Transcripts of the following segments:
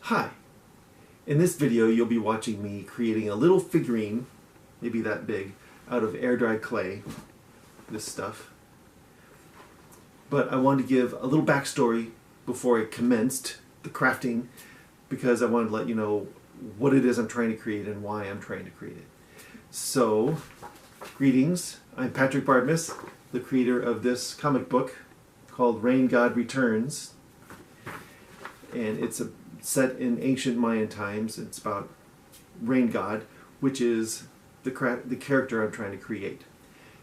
Hi! In this video you'll be watching me creating a little figurine, maybe that big, out of air-dried clay, this stuff. But I wanted to give a little backstory before I commenced the crafting because I wanted to let you know what it is I'm trying to create and why I'm trying to create it. So, greetings, I'm Patrick Bardmus, the creator of this comic book called Rain God Returns. And it's set in ancient Mayan times. It's about Rain God, which is the character I'm trying to create.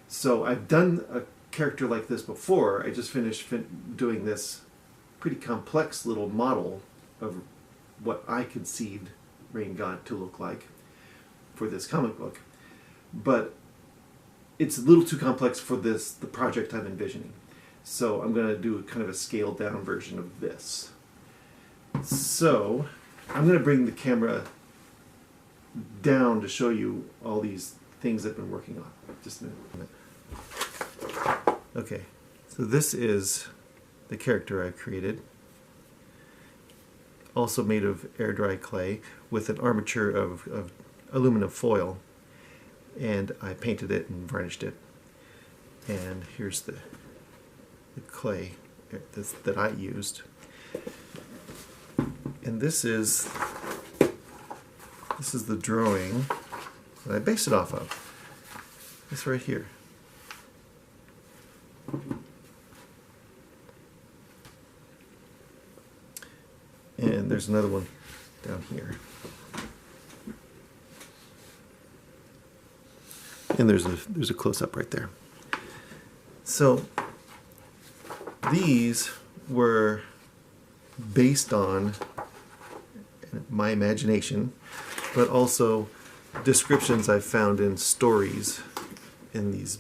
So I've done a character like this before. I just finished doing this pretty complex little model of what I conceived Rain God to look like for this comic book. But it's a little too complex for the project I'm envisioning. So I'm going to do kind of a scaled down version of this. So I'm going to bring the camera down to show you all these things I've been working on. Just a minute. Okay, so this is the character I created. Also made of air-dry clay with an armature of aluminum foil. And I painted it and varnished it. And here's the clay that I used. And this is the drawing that I based it off of. This right here. And there's another one down here. And there's a close-up right there. So these were based on my imagination, but also descriptions I've found in stories in these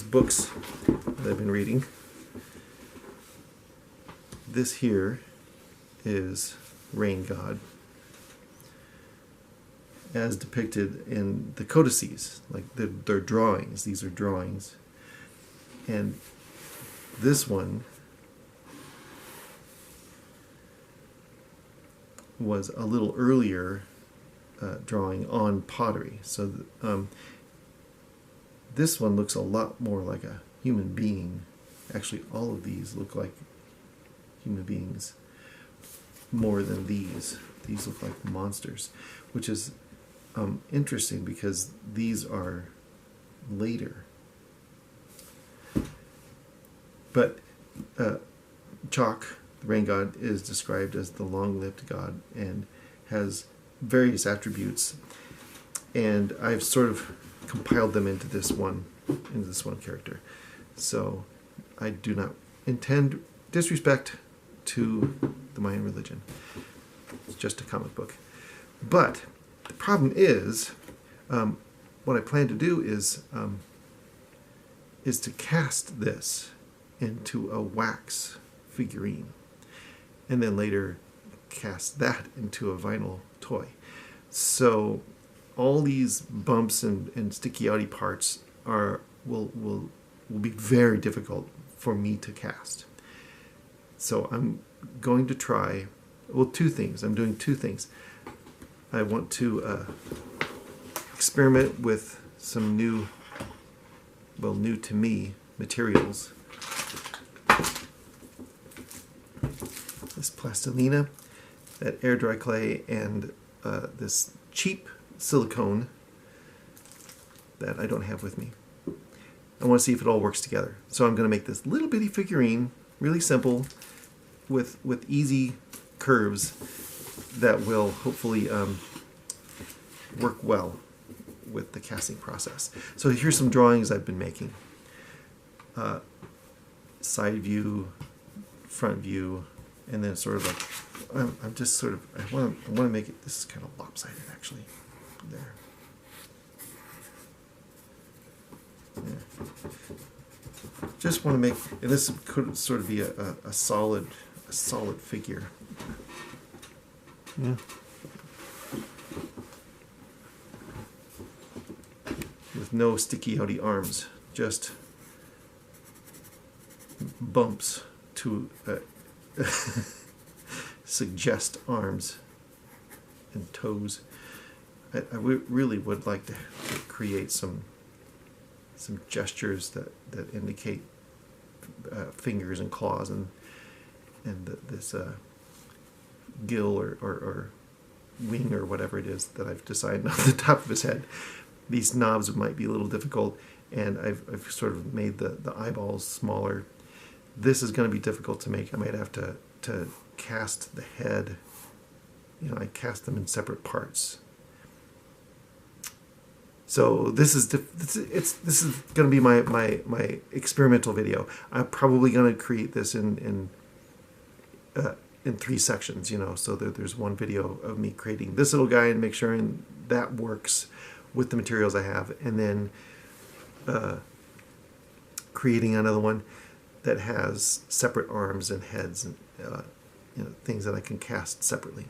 books that I've been reading. This here is Rain God, as depicted in the codices, like they're drawings. These are drawings, and this one was a little earlier drawing on pottery. So this one looks a lot more like a human being. Actually, all of these look like human beings more than these. These look like monsters, which is interesting because these are later. But Chaahk, the rain god, is described as the long-lived god and has various attributes, and I've sort of compiled them into this one character. So I do not intend disrespect to the Mayan religion. It's just a comic book. But the problem is, what I plan to do is to cast this into a wax figurine, and then later cast that into a vinyl toy. So all these bumps and sticky outy parts will be very difficult for me to cast. So I'm going to try, well, two things. I'm doing two things. I want to experiment with some new to me materials. This plastilina, that air dry clay, and this cheap silicone that I don't have with me. I want to see if it all works together. So I'm going to make this little bitty figurine, really simple, with easy curves that will hopefully work well with the casting process. So here's some drawings I've been making. Side view, front view, and then sort of like, I'm just sort of, I want to make it, this is kind of lopsided actually, there. Yeah. Just want to make, and this could sort of be a solid figure. Yeah. With no sticky outy arms, just bumps to suggest arms and toes. I really would like to create some gestures that indicate fingers and claws and this gill or wing or whatever it is that I've decided off the top of his head. These knobs might be a little difficult, and I've sort of made the eyeballs smaller. This is going to be difficult to make. I might have to cast the head. You know, I cast them in separate parts. So this is going to be my experimental video. I'm probably going to create this in 3 sections. You know, so there's one video of me creating this little guy and make sure that works with the materials I have, and then creating another one that has separate arms and heads and you know, things that I can cast separately.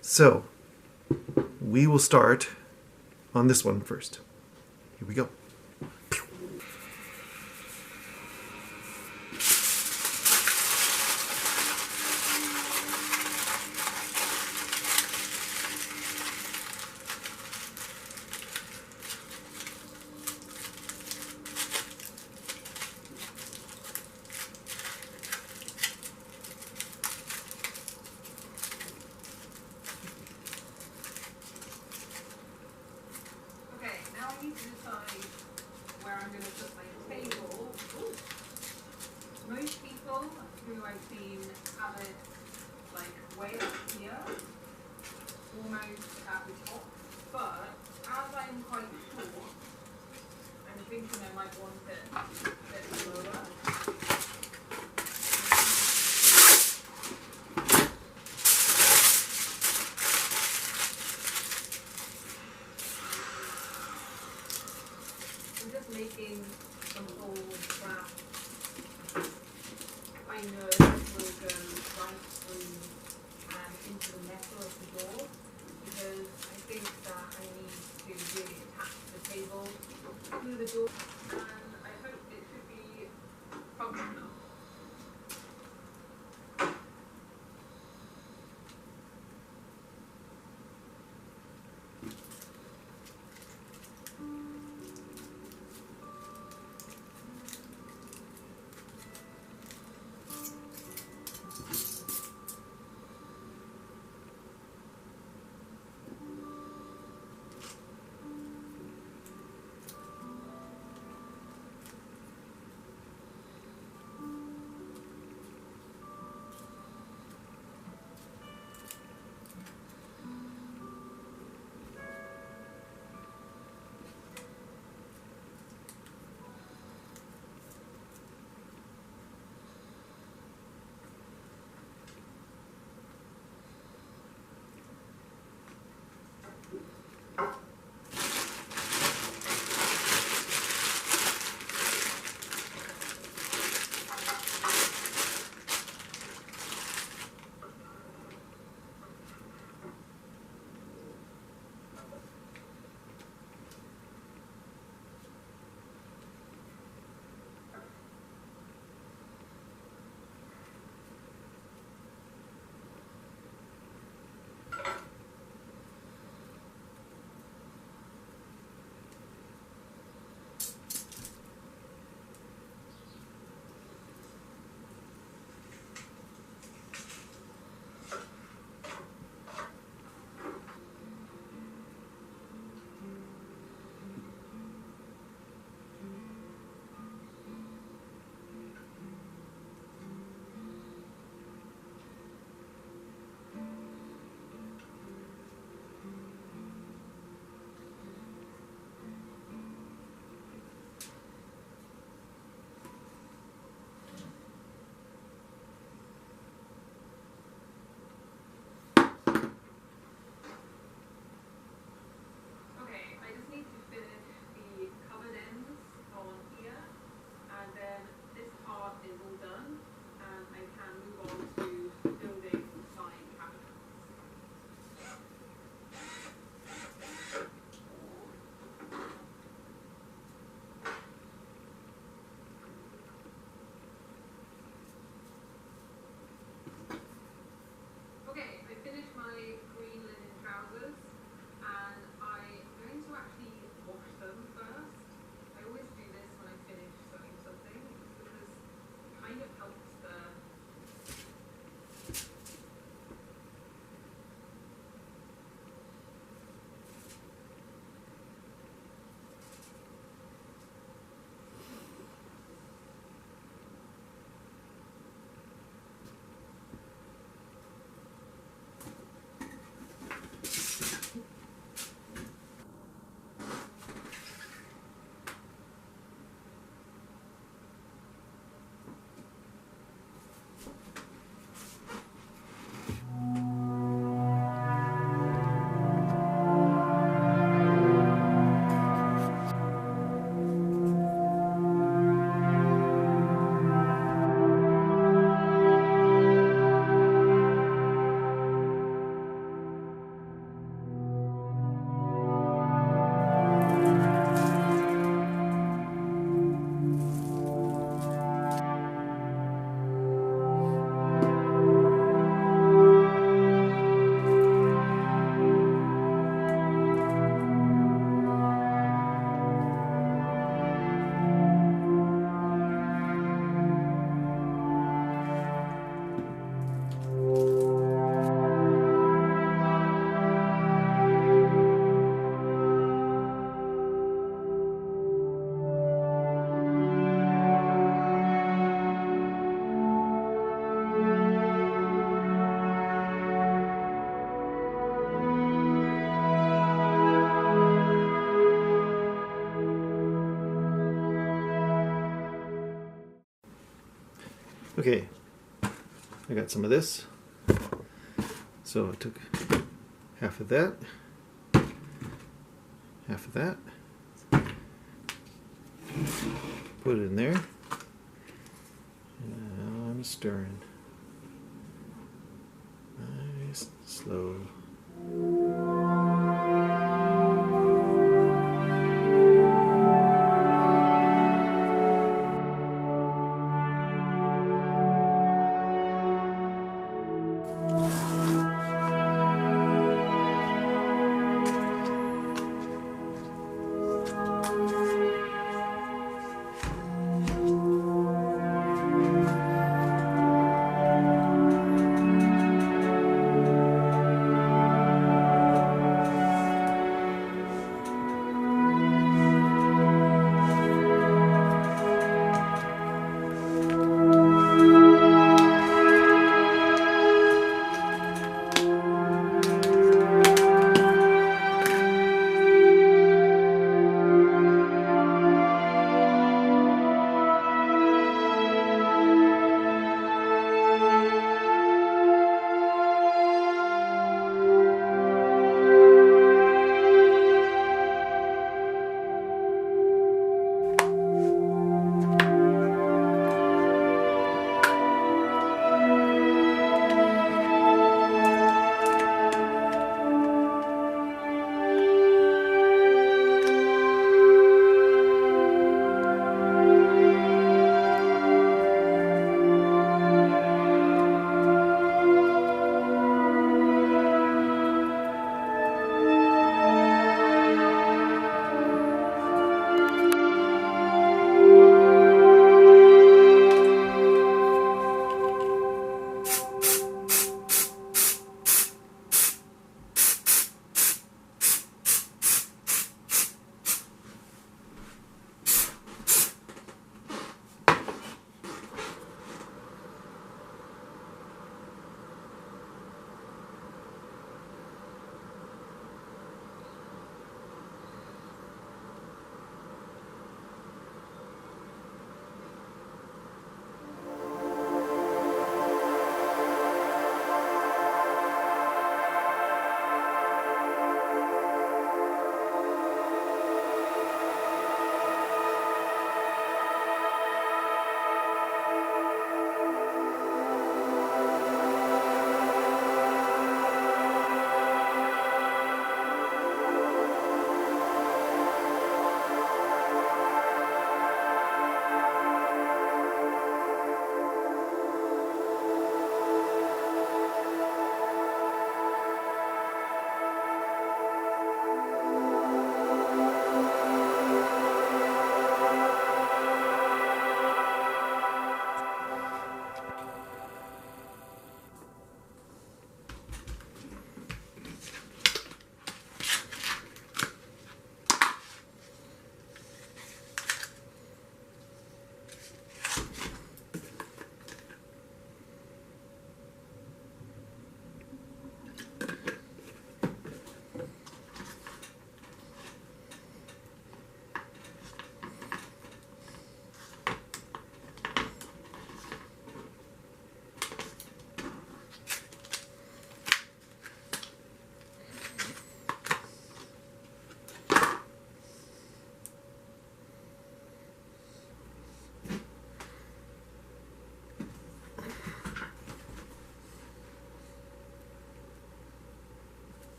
So we will start on this one first. Here we go. To decide where I'm going to put my table. Ooh. Most people who I've seen have it like way up here, almost at the top, but as I'm quite short, I'm thinking I might want it a bit lower. Making some old crap I know will go right through and into the metal of the door, because I think that I need to really attach the table to the door, and I hope it should be functional. Okay, I got some of this. So I took half of that, half of that, put it in there, and now I'm stirring. Nice, slow.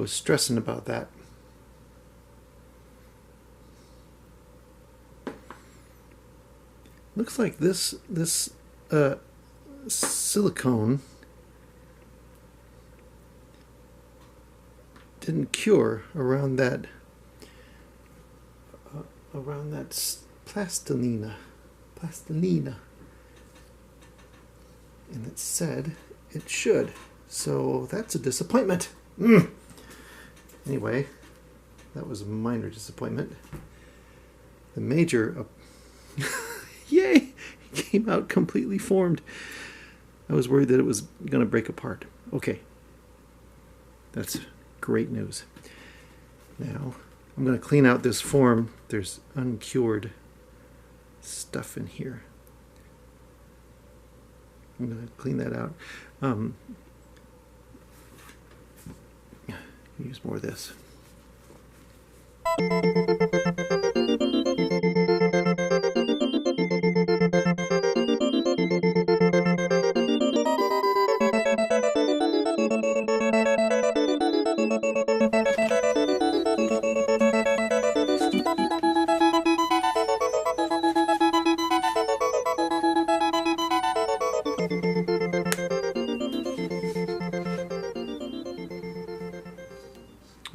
was stressing about that. Looks like this silicone didn't cure around that plastilina, and it said it should. So that's a disappointment. Anyway, that was a minor disappointment. The major, yay, it came out completely formed. I was worried that it was going to break apart. Okay, that's great news. Now, I'm going to clean out this form. There's uncured stuff in here. I'm going to clean that out. Use more of this.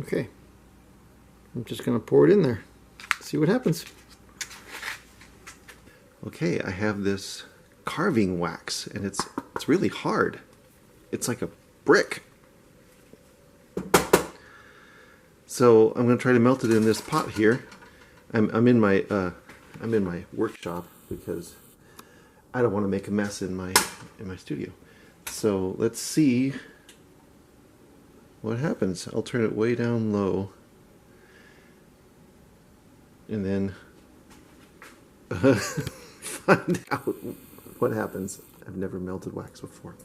Okay, I'm just going to pour it in there, see what happens. Okay, I have this carving wax, and it's really hard. It's like a brick. So I'm going to try to melt it in this pot here. I'm in my workshop because I don't want to make a mess in my studio. So let's see what happens. I'll turn it way down low, and then find out what happens. I've never melted wax before.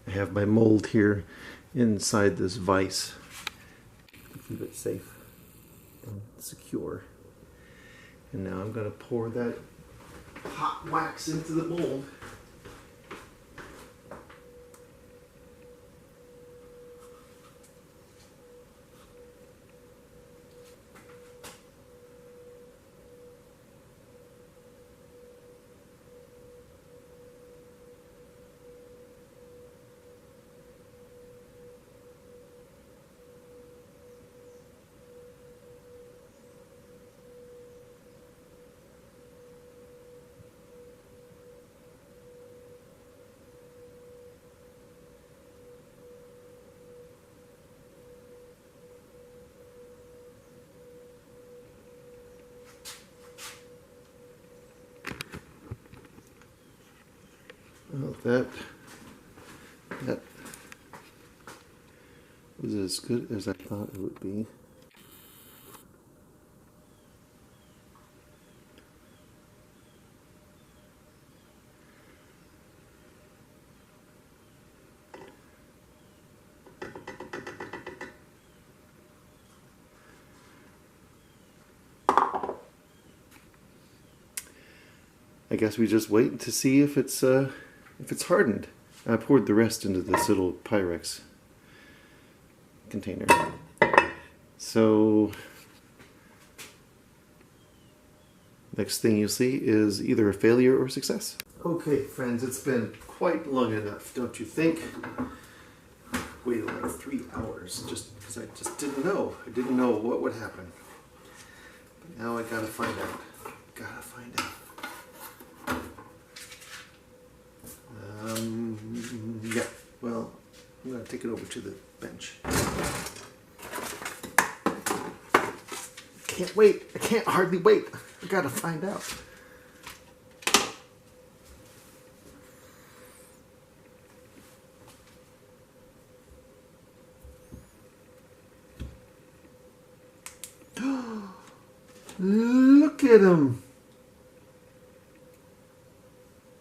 Have my mold here inside this vise to keep it safe and secure. And now I'm going to pour that hot wax into the mold. Well, that was as good as I thought it would be. I guess we just wait to see if it's hardened. I poured the rest into this little Pyrex container. So next thing you'll see is either a failure or success. Okay, friends, it's been quite long enough, don't you think? Waited like 3 hours just because I just didn't know. I didn't know what would happen. But now I gotta find out. Gotta find out. Yeah, well, I'm gonna take it over to the bench. Can't wait. I can't hardly wait. I gotta find out. Look at him.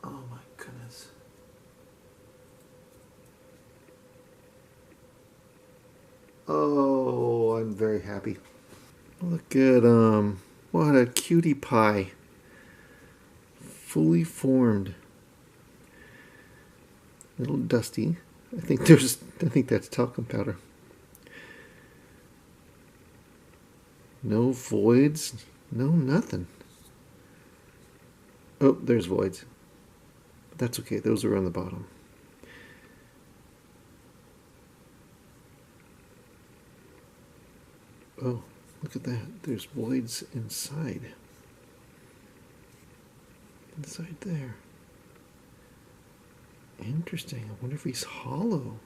Oh my goodness. Oh, I'm very happy. Look at him. What a cutie pie. Fully formed. A little dusty. I think that's talcum powder. No voids. No nothing. Oh, there's voids. But that's okay. Those are on the bottom. Oh, look at that. There's voids inside. Inside there. Interesting. I wonder if he's hollow.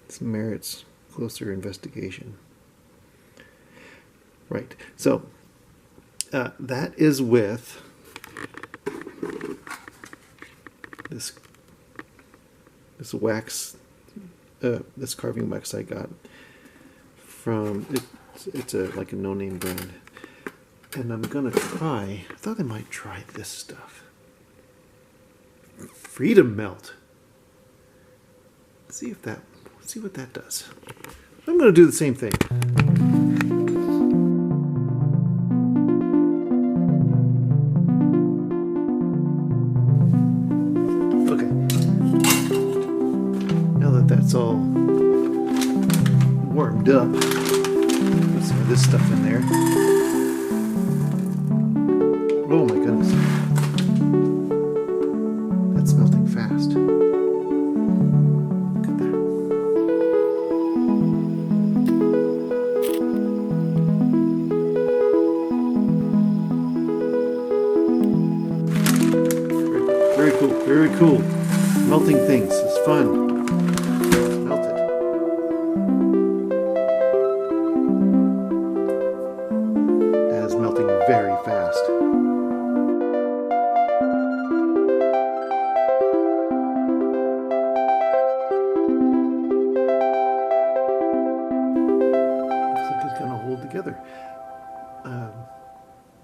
This merits closer investigation. Right. So, that is with this wax, this carving wax I got from, it's like a no-name brand. And I'm gonna try, I thought I might try this stuff. Freedom Melt. See what that does. I'm gonna do the same thing. Okay. Now that that's all warmed up, put some of this stuff in there. Oh my goodness. That's melting fast. Look at that. Very cool, very cool. Melting things is fun. It's melted. That is melting very fast. Together.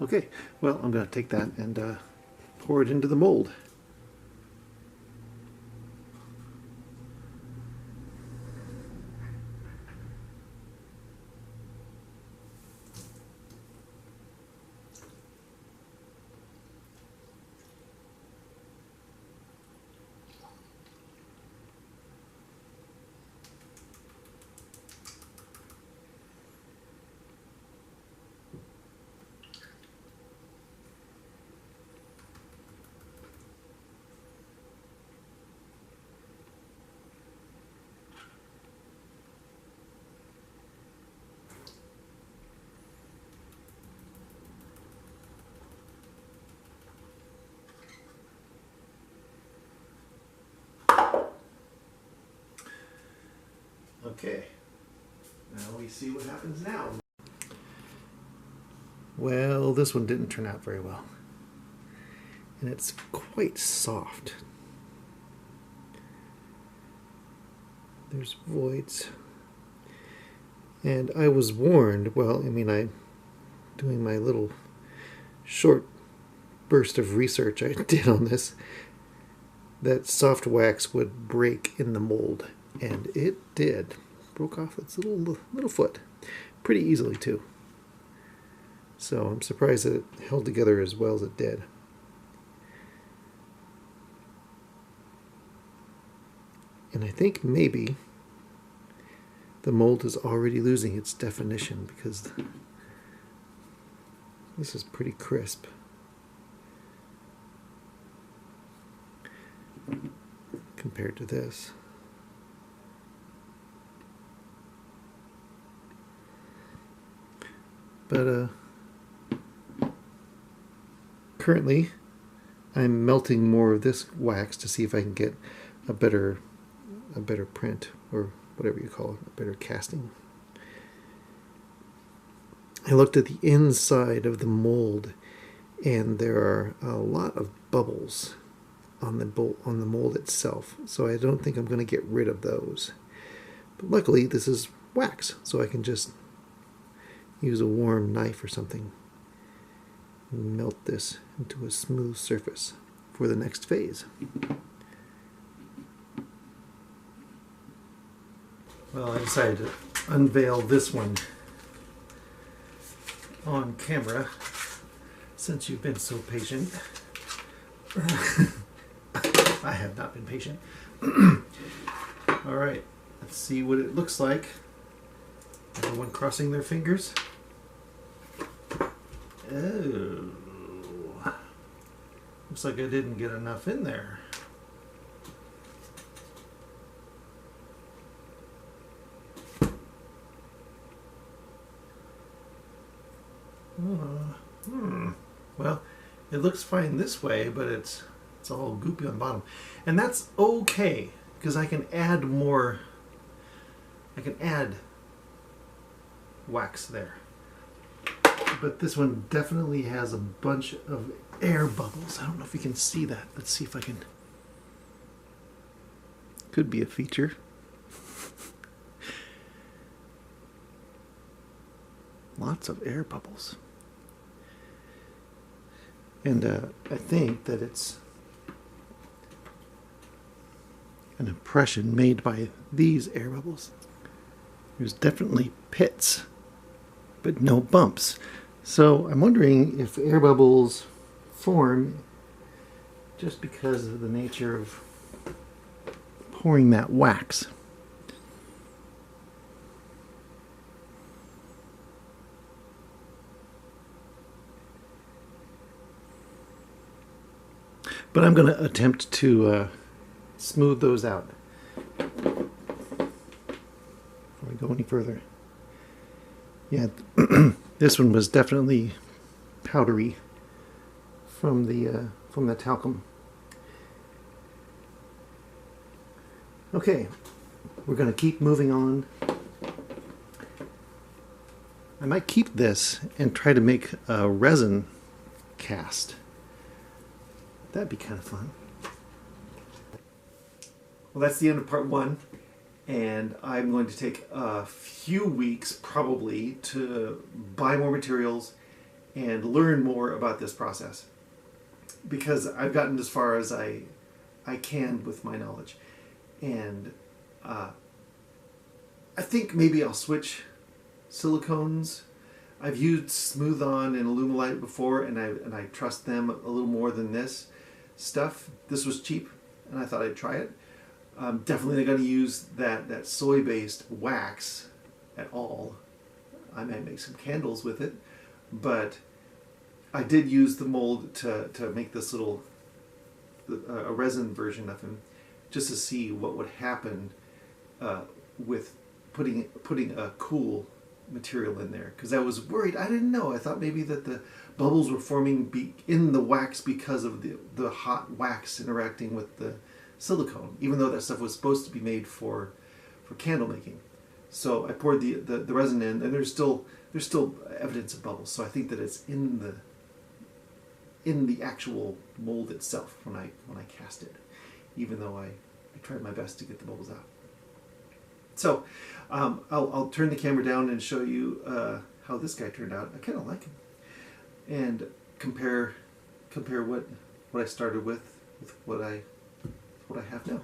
Okay, well, I'm going to take that and pour it into the mold. Okay, now we see what happens now. Well, this one didn't turn out very well. And it's quite soft. There's voids. And I was warned, well, I mean, I'm doing my little short burst of research I did on this, that soft wax would break in the mold. And it did. Broke off its little foot. Pretty easily, too. So I'm surprised that it held together as well as it did. And I think maybe the mold is already losing its definition because This is pretty crisp. Compared to this. But currently I'm melting more of this wax to see if I can get a better print, or whatever you call it, a better casting. I looked at the inside of the mold, and there are a lot of bubbles on the mold itself, so I don't think I'm going to get rid of those. But luckily this is wax, so I can just use a warm knife or something and melt this into a smooth surface for the next phase. Well, I decided to unveil this one on camera since you've been so patient. I have not been patient. Alright, let's see what it looks like. Everyone crossing their fingers. Oh. Looks like I didn't get enough in there. Well, it looks fine this way, but it's all goopy on the bottom. And that's okay, because I can add more. I can add wax there. But this one definitely has a bunch of air bubbles. I don't know if you can see that. Let's see if I can. Could be a feature. Lots of air bubbles. And I think that it's an impression made by these air bubbles. There's definitely pits, but no bumps. So I'm wondering if air bubbles form just because of the nature of pouring that wax. But I'm going to attempt to smooth those out before we go any further. Yeah, this one was definitely powdery from the talcum. Okay, we're going to keep moving on. I might keep this and try to make a resin cast. That'd be kind of fun. Well, that's the end of part one, and I'm going to take a few weeks probably to buy more materials and learn more about this process, because I've gotten as far as I can with my knowledge, and I think maybe I'll switch silicones. I've used Smooth On and Alumilite before, and I trust them a little more than this stuff. This was cheap, and I thought I'd try it. Definitely not going to use that soy-based wax at all. I might make some candles with it, but I did use the mold to make this little a resin version of him, just to see what would happen with putting a cool material in there, because I was worried. I didn't know. I thought maybe that the bubbles were forming in the wax because of the hot wax interacting with the silicone, even though that stuff was supposed to be made for candle making. So I poured the resin in, and there's still evidence of bubbles. So I think that it's in the actual mold itself when I cast it, even though I tried my best to get the bubbles out. So I'll turn the camera down and show you how this guy turned out. I kind of like him, and compare what I started with what I have now.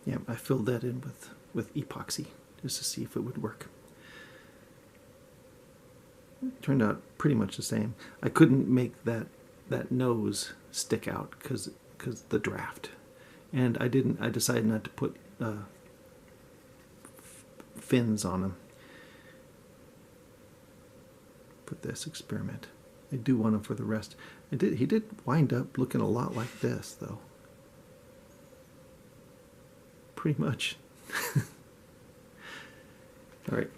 Yeah, I filled that in with epoxy just to see if it would work. It turned out pretty much the same. I couldn't make that nose stick out because the draft. And I decided not to put fins on him. For this experiment. I do want him for the rest. He did wind up looking a lot like this, though. Pretty much. All right.